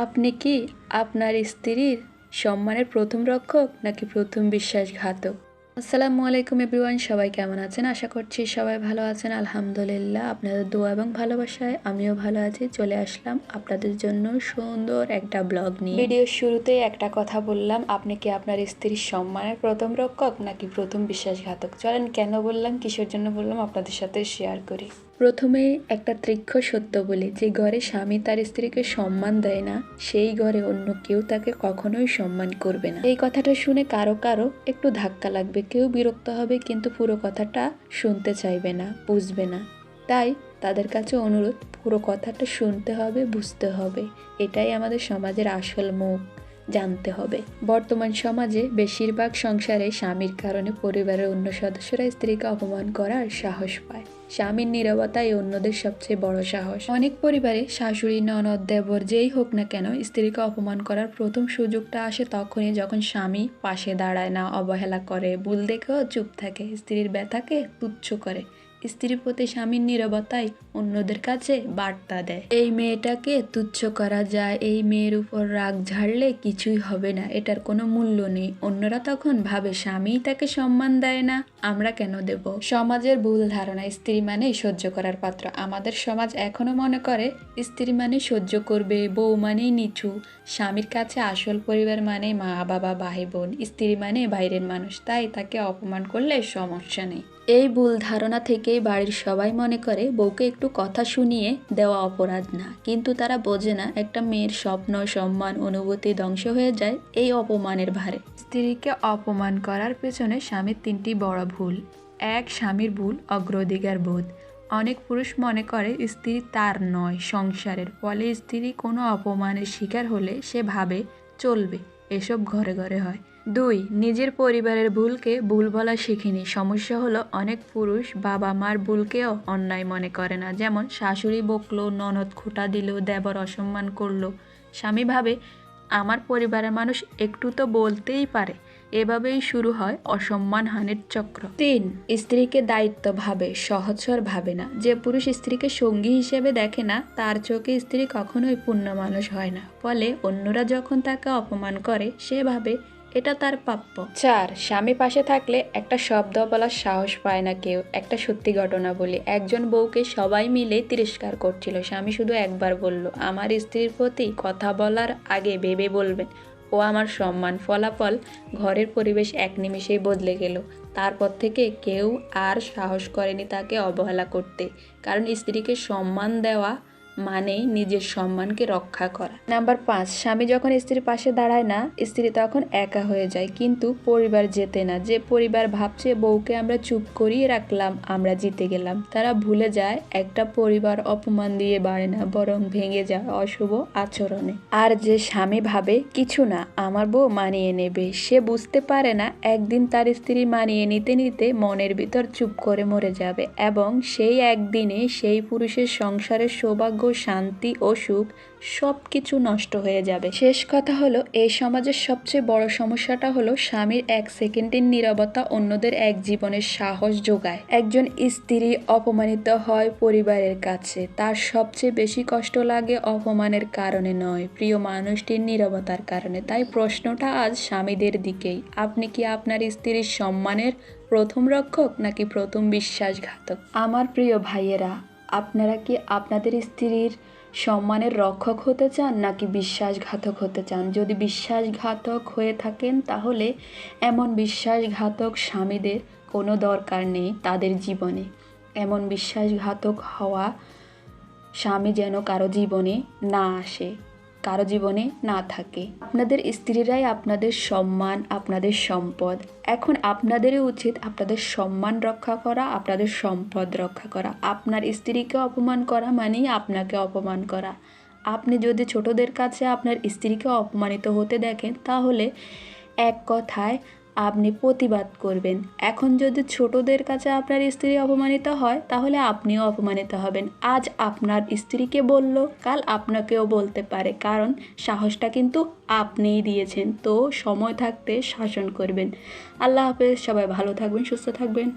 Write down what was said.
আপনি কি আপনার স্ত্রীর সম্মানের প্রথম রক্ষক নাকি প্রথম বিশ্বাসঘাতক? আসসালামু আলাইকুম এভরিওয়ান, সবাই কেমন আছেন? আশা করছি সবাই ভালো আছেন। আলহামদুলিল্লাহ, আপনাদের দোয়া এবং ভালোবাসায় আমিও ভালো আছি। চলে আসলাম আপনাদের জন্য সুন্দর একটা ব্লগ নিয়ে। ভিডিওর শুরুতেই একটা কথা বললাম, আপনি কি আপনার স্ত্রীর সম্মানের প্রথম রক্ষক নাকি প্রথম বিশ্বাসঘাতক? চলেন, কেন বললাম, কিসের জন্য বললাম, আপনাদের সাথে শেয়ার করি। প্রথমেই একটা তীক্ষ্ণ সত্য বলি, যে ঘরে স্বামী তার স্ত্রীকে সম্মান দেয় না, সেই ঘরে অন্য কেউ তাকে কখনোই সম্মান করবে না। এই কথাটা শুনে কারো কারো একটু ধাক্কা লাগবে, কেউ বিরক্ত হবে, কিন্তু পুরো কথাটা শুনতে চাইবে না, বুঝবে না। তাই তাদের কাছে অনুরোধ, পুরো কথাটা শুনতে হবে, বুঝতে হবে। এটাই আমাদের সমাজের আসল মুখ, জানতে হবে। বর্তমান সমাজে বেশিরভাগ সংসারে স্বামীর কারণে পরিবারের অন্য সদস্যরা স্ত্রীকে অপমান করার সাহস পায়। স্বামীর নীরবতাই অন্যদের সবচেয়ে বড় সাহস। অনেক পরিবারে শাশুড়ি, ননদ, দেবর যেই হোক না কেন, স্ত্রীকে অপমান করার প্রথম সুযোগটা আসে তখনই, যখন স্বামী পাশে দাঁড়ায় না, অবহেলা করে, ভুল দেখেও চুপ থাকে, স্ত্রীর ব্যথাকে তুচ্ছ করে। স্ত্রীর প্রতি স্বামীর নীরবতাই অন্যদের কাছে বার্তা দেয়, এই মেয়েটাকে তুচ্ছ করা যায়, এই মেয়ের উপর রাগ ঝাড়লে কিছুই হবে না, এটার কোনো মূল্য নেই। অন্যরা তখন ভাবে স্বামী তাকে সম্মান দেয় না, আমরা কেন দেব। সমাজের ভুল ধারণা, স্ত্রী মানেই সহ্য করার পাত্র। আমাদের সমাজ এখনো মনে করে স্ত্রী মানে সহ্য করবে, বউ মানেই নিচু, স্বামীর কাছে আসল পরিবার মানে মা বাবা ভাই বোন, স্ত্রী মানে বাইরের মানুষ, তাই তাকে অপমান করলে সমস্যা নেই। এই ভুল ধারণা থেকেই বাড়ির সবাই মনে করে বউকে একটু কথা শুনিয়ে দেওয়া অপরাধ না, কিন্তু তারা বোঝে না একটা মেয়ের স্বপ্ন, সম্মান, অনুভূতি ধ্বংস হয়ে যায় এই অপমানের ভারে। স্ত্রীকে অপমান করার পেছনে স্বামীর তিনটি বড় ভুল। এক, স্বামীর ভুল অগ্রাধিকার বোধ। অনেক পুরুষ মনে করে স্ত্রী তার নয়, সংসারের, ফলে স্ত্রী কোনো অপমানের শিকার হলে সে ভাবে চলবে, এসব ঘরে ঘরে হয়। দুই, নিজের পরিবারের ভুলকে ভুল বলা শিখিনি। সমস্যা হলো অনেক পুরুষ বাবা মার ভুলকেও অন্যায় মনে করে না। যেমন শাশুড়ি বকলো, ননদ খোঁটা দিল, দেবর অসম্মান করলো, স্বামী ভাবে আমার পরিবারের মানুষ একটু তো বলতেই পারে। এভাবেই শুরু হয় অসম্মানহানির চক্র। তিন, স্ত্রীকে দায়িত্ব ভাবে, সহচর ভাবে না। যে পুরুষ স্ত্রীকে সঙ্গী হিসেবে দেখে না, তার চোখে স্ত্রী কখনোই পূর্ণ মানুষ হয় না। ফলে অন্যরা যখন তাকে অপমান করে, সে ভাবে এটা তার প্রাপ্য। চার, স্বামী পাশে থাকলে একটা শব্দ বলার সাহস পায় না কেউ। একটা সত্যি ঘটনা বলি, একজন বউকে সবাই মিলে তিরস্কার করছিল। স্বামী শুধু একবার বলল, আমার স্ত্রীর প্রতি কথা বলার আগে ভেবে বলবেন, ও আমার সম্মান। ফলাফল, ঘরের পরিবেশ এক নিমেষেই বদলে গেল। তারপর থেকে কেউ আর সাহস করেনি তাকে অবহেলা করতে, কারণ স্ত্রীকে সম্মান দেওয়া মানেই নিজের সম্মানকে রক্ষা করা। নাম্বার 5, স্বামী যখন স্ত্রীর পাশে দাঁড়ায় না, স্ত্রী তখন একা হয়ে যায়, কিন্তু পরিবার জেতে না। যে পরিবার ভাবছে বউকে আমরা চুপ করিয়ে রাখলাম, আমরা জিতে গেলাম, তারা ভুলে যায় একটা পরিবার অপমান দিয়ে বাড়ে না, বরং ভেঙে যায় অশুভ আচরণে। আর যে স্বামী ভাবে কিছু না, আমার বউ মানিয়ে নেবে, সে বুঝতে পারে না একদিন তার স্ত্রী মানিয়ে নিতে নিতে মনের ভিতর চুপ করে মরে যাবে, এবং সেই একদিনে সেই পুরুষের সংসারের সৌভাগ্য, শান্তি ও সুখ সব কিছু নষ্ট হয়ে যাবে। শেষ কথা হলো, এই সমাজের সবচেয়ে বড় সমস্যাটা হলো স্বামীর এক সেকেন্ডের নীরবতা অন্যদের এক জীবনের সাহস যোগায়। একজন স্ত্রী অপমানিত হয় পরিবারের কাছে, তার সবচেয়ে বেশি কষ্ট লাগে অপমানের কারণে নয়, প্রিয় মানুষটির নীরবতার কারণে। তাই প্রশ্নটা আজ স্বামীদের দিকেই, আপনি কি আপনার স্ত্রীর সম্মানের প্রথম রক্ষক নাকি প্রথম বিশ্বাসঘাতক? আমার প্রিয় ভাইয়েরা, আপনারা কি আপনাদের স্ত্রীর সম্মানের রক্ষক হতে চান নাকি বিশ্বাসঘাতক হতে চান? যদি বিশ্বাসঘাতক হয়ে থাকেন, তাহলে এমন বিশ্বাসঘাতক স্বামীদের কোনো দরকার নেই তাদের জীবনে। এমন বিশ্বাসঘাতক হওয়া স্বামী যেন কারো জীবনে না আসে, কারো জীবনে না থাকে। আপনাদের স্ত্রীরাই আপনাদের সম্মান, আপনাদের সম্পদ। এখন আপনাদেরই উচিত আপনাদের সম্মান রক্ষা করা, আপনাদের সম্পদ রক্ষা করা। আপনার স্ত্রীকে অপমান করা মানেই আপনাকে অপমান করা। আপনি যদি ছোটদের কাছে আপনার স্ত্রীকে অপমানিত হতে দেখেন, তাহলে এক কথায় আপনি প্রতিবাদ করবেন। এখন যদি ছোটদের কাছে আপনার স্ত্রী অপমানিত হয়, তাহলে আপনিও অপমানিত হবেন। আজ আপনার স্ত্রীকে বলল, কাল আপনাকেও বলতে পারে, কারণ সাহসটা কিন্তু আপনিই দিয়েছেন। তো সময় থাকতে শাসন করবেন। আল্লাহ হাফেজ, সবাই ভালো থাকবেন, সুস্থ থাকবেন।